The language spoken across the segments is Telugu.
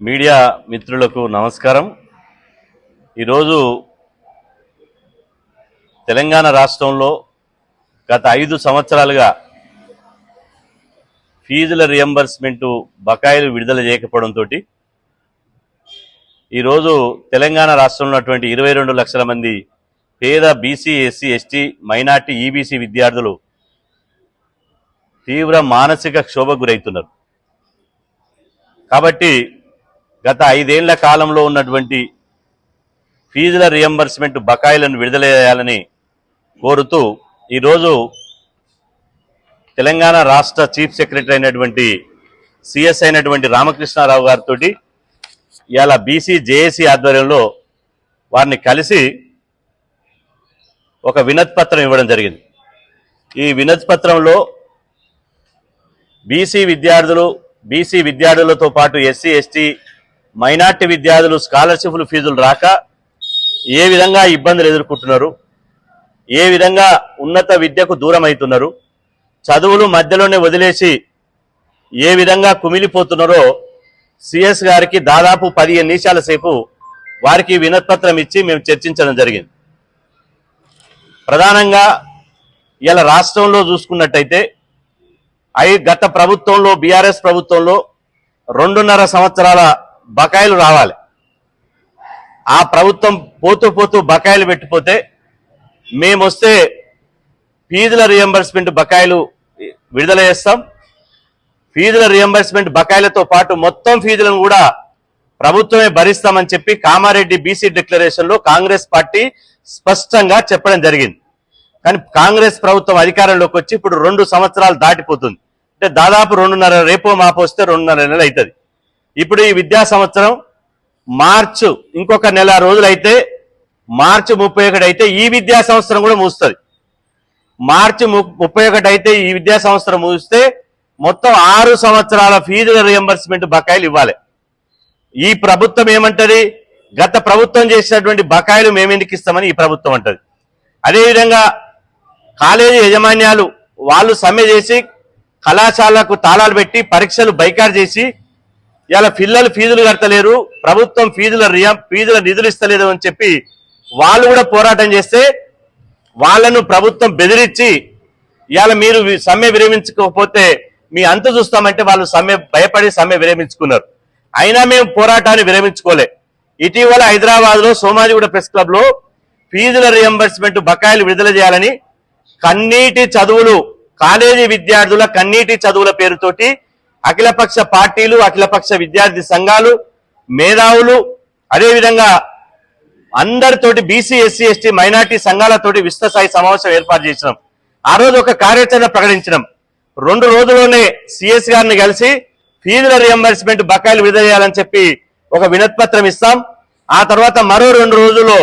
మీడియా మిత్రులకు నమస్కారం। ఈరోజు తెలంగాణ రాష్ట్రంలో గత 5 సంవత్సరాలుగా ఫీజుల రియంబర్స్మెంట్ బకాయిలు విడుదల చేయకపోవడంతో ఈరోజు తెలంగాణ రాష్ట్రంలో ఉన్నటువంటి 22 లక్షల మంది పేద BC, SC, ST, minority, EBC విద్యార్థులు తీవ్ర మానసిక క్షోభకు గురవుతున్నారు। కాబట్టి గత 5 ఏళ్ల కాలంలో ఉన్నటువంటి ఫీజుల రియంబర్స్మెంట్ బకాయిలను విడుదల చేయాలని కోరుతూ ఈరోజు తెలంగాణ రాష్ట్ర చీఫ్ సెక్రటరీ అయినటువంటి సిఎస్ అయినటువంటి రామకృష్ణారావు గారితో ఇవాళ బీసీ జేఏసీ ఆధ్వర్యంలో వారిని కలిసి ఒక వినతి పత్రం ఇవ్వడం జరిగింది। ఈ వినతి పత్రంలో బీసీ విద్యార్థులతో పాటు ఎస్సీ, ఎస్టీ, మైనార్టీ విద్యార్థులు స్కాలర్షిప్లు ఫీజులు రాక ఏ విధంగా ఇబ్బందులు ఎదుర్కొంటున్నారు, ఏ విధంగా ఉన్నత విద్యకు దూరం అవుతున్నారు, చదువులు మధ్యలోనే వదిలేసి ఏ విధంగా కుమిలిపోతున్నారో సిఎస్ గారికి దాదాపు 15 నిమిషాల సేపు వారికి వినతిపత్రం ఇచ్చి మేము చర్చించడం జరిగింది। ప్రధానంగా ఇలా రాష్ట్రంలో చూసుకున్నట్టయితే గత ప్రభుత్వంలో బీఆర్ఎస్ ప్రభుత్వంలో 2.5 సంవత్సరాల బకాయిలు రావాలి। ఆ ప్రభుత్వం పోతూ బకాయిలు పెట్టిపోతే మేము వస్తే ఫీజుల రియంబర్స్మెంట్ బకాయిలు విడుదల చేస్తాం। ఫీజుల రియంబర్స్మెంట్ బకాయిలతో పాటు మొత్తం ఫీజులను కూడా ప్రభుత్వమే భరిస్తామని చెప్పి కామారెడ్డి బీసీ డిక్లరేషన్లో కాంగ్రెస్ పార్టీ స్పష్టంగా చెప్పడం జరిగింది। కానీ కాంగ్రెస్ ప్రభుత్వం అధికారంలోకి వచ్చి ఇప్పుడు 2 సంవత్సరాలు దాటిపోతుంది, అంటే దాదాపు 2.5 రేపో మాపో వస్తే 2.5 నెలలు అవుతుంది। ఇప్పుడు ఈ విద్యా సంవత్సరం మార్చి ఇంకొక నెల రోజులు అయితే మార్చి 31 అయితే ఈ విద్యా సంవత్సరం కూడా ముగుస్తుంది। మార్చి 31 అయితే ఈ విద్యా సంవత్సరం ముగిస్తే మొత్తం 6 సంవత్సరాల ఫీజుల రియంబర్స్మెంట్ బకాయిలు ఇవ్వాలి। ఈ ప్రభుత్వం ఏమంటది, గత ప్రభుత్వం చేసినటువంటి బకాయిలు మేమెందుకు ఇస్తామని ఈ ప్రభుత్వం అంటది। అదేవిధంగా కాలేజీ యాజమాన్యాలు వాళ్ళు సమ్మె చేసి కళాశాలకు తాళాలు పెట్టి పరీక్షలు బైకాట్ చేసి ఇలా పిల్లలు ఫీజులు కడతలేరు, ప్రభుత్వం ఫీజుల నిధులు ఇస్తలేదు అని చెప్పి వాళ్ళు కూడా పోరాటం చేస్తే వాళ్ళను ప్రభుత్వం బెదిరించి ఇవాళ మీరు సమ్మె విరమించుకోకపోతే మీ అంత చూస్తామంటే వాళ్ళు భయపడి సమ్మె విరమించుకున్నారు। అయినా మేము పోరాటాన్ని విరమించుకోలే। ఇటీవల హైదరాబాద్ లో సోమాజిగూడ ప్రెస్ క్లబ్ లో ఫీజుల రియంబర్స్మెంట్ బకాయిలు విడుదల చేయాలని కన్నీటి చదువులు కాలేజీ విద్యార్థుల కన్నీటి చదువుల పేరుతోటి అఖిలపక్ష పార్టీలు, అఖిలపక్ష విద్యార్థి సంఘాలు, మేధావులు, అదేవిధంగా అందరితోటి బీసీ, ఎస్సీ, ఎస్టీ, మైనార్టీ సంఘాలతోటి విస్తృతస్థాయి సమావేశం ఏర్పాటు చేసినాం। ఆ రోజు ఒక కార్యాచరణ ప్రకటించినాం। 2 రోజుల్లోనే సిఎస్ గారిని కలిసి ఫీజుల రియంబర్స్మెంట్ బకాయిలు విడుదల చేయాలని చెప్పి ఒక వినతిపత్రం ఇస్తాం। ఆ తర్వాత మరో 2 రోజుల్లో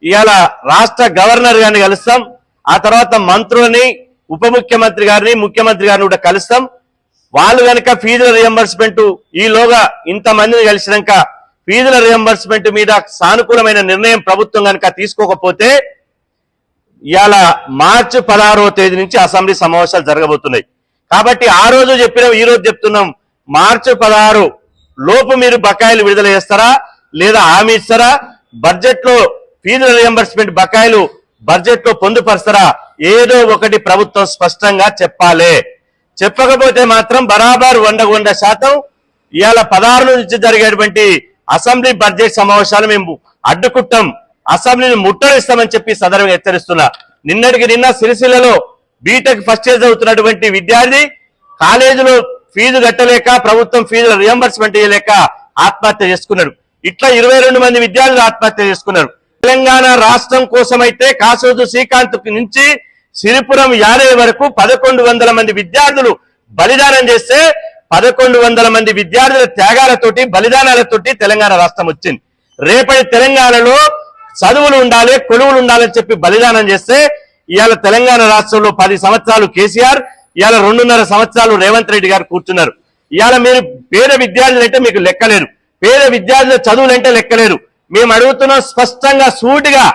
ఇవాళ రాష్ట్ర గవర్నర్ గారిని కలుస్తాం। ఆ తర్వాత మంత్రులని, ఉప ముఖ్యమంత్రి గారిని, ముఖ్యమంత్రి గారిని కూడా కలుస్తాం। వాళ్ళు కనుక ఫీజుల రియంబర్స్మెంట్ ఈలోగా ఇంతమందిని కలిసినాక ఫీజుల రియంబర్స్మెంట్ మీద సానుకూలమైన నిర్ణయం ప్రభుత్వం కనుక తీసుకోకపోతే ఇవాళ మార్చి 16వ తేదీ నుంచి అసెంబ్లీ సమావేశాలు జరగబోతున్నాయి। కాబట్టి ఆ రోజు చెప్పినాం, ఈ రోజు చెప్తున్నాం, మార్చి 16 లోపు మీరు బకాయిలు విడుదల చేస్తారా లేదా హామీ ఇస్తారా? బడ్జెట్ లో ఫీజుల రియంబర్స్మెంట్ బకాయిలు బడ్జెట్ లో పొందుపరుస్తారా? ఏదో ఒకటి ప్రభుత్వం స్పష్టంగా చెప్పాలి। చెప్పకపోతే మాత్రం బరాబర్ 100% ఇవాళ 16 నుంచి జరిగేటువంటి అసెంబ్లీ బడ్జెట్ సమావేశాలు మేము అడ్డుకుంటాం, అసెంబ్లీని ముట్టడిస్తామని చెప్పి సదరంగా హెచ్చరిస్తున్నా। నిన్నటికి నిన్న సిరిసిల్లలో బీటెక్ ఫస్ట్ ఇయర్ చదువుతున్నటువంటి విద్యార్థి కాలేజీలో ఫీజు కట్టలేక ప్రభుత్వం ఫీజుల రియంబర్స్మెంట్ చేయలేక ఆత్మహత్య చేసుకున్నాడు। ఇట్లా 22 మంది విద్యార్థులు ఆత్మహత్య చేసుకున్నారు। తెలంగాణ రాష్ట్రం కోసమైతే కాసోజు శ్రీకాంత్ నుంచి సిరిపురం యాదయ్య వరకు 1100 మంది విద్యార్థులు బలిదానం చేస్తే 1100 మంది విద్యార్థుల త్యాగాలతోటి, బలిదానాలతోటి తెలంగాణ రాష్ట్రం వచ్చింది। రేపటి తెలంగాణలో చదువులు ఉండాలి, కొలువులు ఉండాలని చెప్పి బలిదానం చేస్తే ఇవాళ తెలంగాణ రాష్ట్రంలో 10 సంవత్సరాలు కేసీఆర్, ఇవాళ 2.5 సంవత్సరాలు రేవంత్ రెడ్డి గారు కూర్చున్నారు। ఇవాళ మీరు పేద విద్యార్థులు అంటే మీకు లెక్కలేరు, పేద విద్యార్థుల చదువులంటే లెక్కలేరు। మేము అడుగుతున్నాం స్పష్టంగా, సూటిగా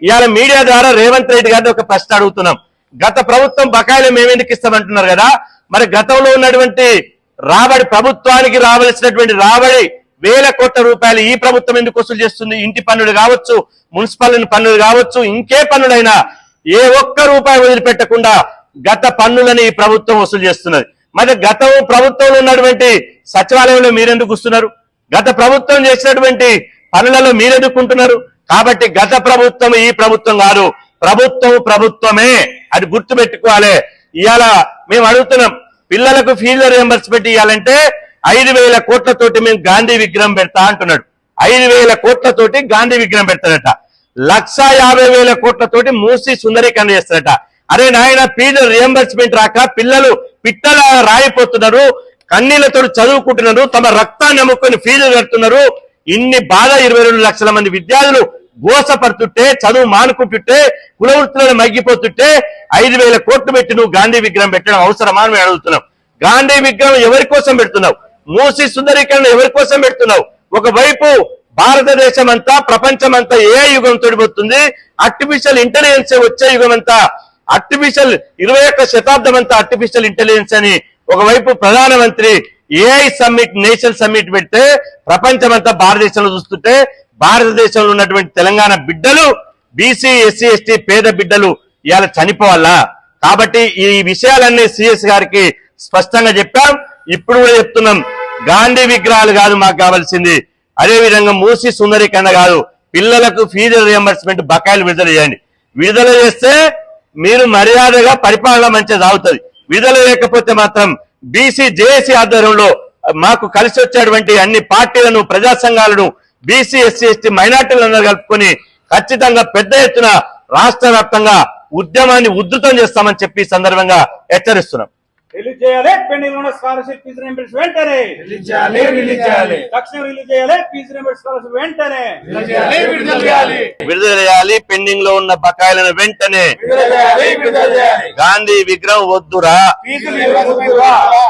ఇవాళ మీడియా ద్వారా రేవంత్ రెడ్డి గారిని ఒక ప్రశ్న అడుగుతున్నాం। గత ప్రభుత్వం బకాయిలు మేమెందుకు ఇస్తామంటున్నారు కదా, మరి గతంలో ఉన్నటువంటి రాబడి ప్రభుత్వానికి రావాల్సినటువంటి రాబడి వేల కోట్ల రూపాయలు ఈ ప్రభుత్వం ఎందుకు వసూలు చేస్తుంది? ఇంటి పన్నులు కావచ్చు, మున్సిపల్ పన్నులు కావచ్చు, ఇంకే పన్నులైనా ఏ ఒక్క రూపాయి వదిలిపెట్టకుండా గత పన్నులని ఈ ప్రభుత్వం వసూలు చేస్తున్నది. మరి గత ప్రభుత్వంలో ఉన్నటువంటి సచివాలయంలో మీరెందుకు వస్తున్నారు? గత ప్రభుత్వం చేసినటువంటి పనులలో మీరెదుకుంటున్నారు? కాబట్టి గత ప్రభుత్వం ఈ ప్రభుత్వం కాదు, ప్రభుత్వమే, అది గుర్తు పెట్టుకోవాలి. ఇవాళ మేము అడుగుతున్నాం, పిల్లలకు ఫీజు రియంబర్స్మెంట్ ఇవ్వాలంటే 5,000 కోట్లతోటి మేము గాంధీ విగ్రహం పెడతా అంటున్నాడు. 5,000 కోట్లతోటి గాంధీ విగ్రహం పెడతాడట. 1,50,000 కోట్లతోటి మూసి సుందరీకరణ చేస్తాడట. అరే నాయన, ఫీజు రియంబర్స్మెంట్ రాక పిల్లలు పిట్టల రాయిపోతున్నారు, కన్నీళ్లతో చదువుకుంటున్నారు, తమ రక్తాన్ని అమ్ముకొని ఫీజులు కడుతున్నారు. ఇన్ని బాధ 22 లక్షల మంది విద్యార్థులు గోసపడుతుంటే, చదువు మానుకుంటుంటే, కుల వృత్తులను మగ్గిపోతుంటే 5,000 కోట్లు పెట్టి నువ్వు గాంధీ విగ్రహం పెట్టడం అవసరమా అని మేము అడుగుతున్నాం. గాంధీ విగ్రహం ఎవరి కోసం పెడుతున్నావు? మూసి సుందరీకరణ ఎవరి కోసం పెడుతున్నావు? ఒకవైపు భారతదేశం అంతా, ప్రపంచం అంతా ఏ యుగం తోడిపోతుంది, ఆర్టిఫిషియల్ ఇంటెలిజెన్స్ వచ్చే యుగం అంతా, 21వ శతాబ్దం అంతా ఆర్టిఫిషియల్ ఇంటెలిజెన్స్ అని ఒకవైపు ప్రధానమంత్రి ఏఐ సమ్మిట్, నేషనల్ సమ్మిట్ పెడితే ప్రపంచం అంతా భారతదేశంలో చూస్తుంటే, భారతదేశంలో ఉన్నటువంటి తెలంగాణ బిడ్డలు, బీసీ, ఎస్సీ, ఎస్టీ పేద బిడ్డలు ఇవాళ చనిపోవాలా? కాబట్టి ఈ విషయాలన్నీ సిఎస్ గారికి స్పష్టంగా చెప్పాం. ఇప్పుడు కూడా చెప్తున్నాం, గాంధీ విగ్రహాలు కాదు మాకు కావాల్సింది, అదే విధంగా మూసి సుందరీకరణ కాదు, పిల్లలకు ఫీజు రియంబర్స్మెంట్ బకాయిలు విడుదల చేయండి. విడుదల చేస్తే మీరు మర్యాదగా పరిపాలన మంచిగా సాగుతుంది. విడుదల లేకపోతే మాత్రం బీసీ జేఏసీ ఆధ్వర్యంలో మాకు కలిసి వచ్చేటువంటి అన్ని పార్టీలను, ప్రజా సంఘాలను, బీసీ, ఎస్సీ, ఎస్టీ మైనార్టీలను కలుపుకొని ఖచ్చితంగా పెద్ద ఎత్తున రాష్ట్ర వ్యాప్తంగా ఉద్యమాన్ని ఉధృతం చేస్తామని చెప్పి సందర్భంగా హెచ్చరిస్తున్నాం. రిలీజ్ చేయాలి, పెండింగ్ ఉన్న స్కాలర్షిప్ ఫీజు రీయింబర్స్మెంట్ వెంటనే రిలీజ్ చేయాలి. తక్షణం రిలీజ్ చేయాలి, ఫీజు రీయింబర్స్మెంట్ స్కాలర్షిప్ వెంటనే విడుదల చేయాలి. విడుదల చేయాలి, పెండింగ్ లో ఉన్న బకాయిలను వెంటనే. గాంధీ విగ్రహం వద్దురా,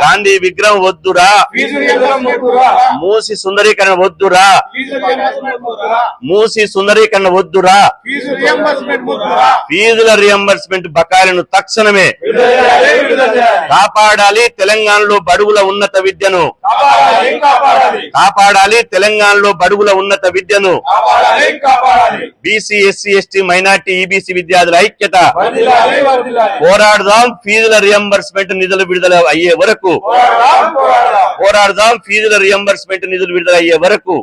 గాంధీ విగ్రహం వద్దురా, మూసి సుందరీకరణ వద్దురా, మూసి సుందరీకరణ వద్దురా, ఫీజుల రియంబర్స్మెంట్ బకాయిలను తక్షణమే కాపాడాలి. తెలంగాణలో బడుగుల ఉన్నత విద్యను కాపాడాలి. తెలంగాణలో బడుగుల ఉన్నత విద్యను BC, SC, ST, minority, EBC విద్యార్థుల ఐక్యత. పోరాడదాం, ఫీజుల రియంబర్స్మెంట్ నిధులు విడుదల అయ్యే వరకు పోరాడదాం. ఫీజుల రియంబర్స్మెంట్ నిధులు విడుదల అయ్యే వరకు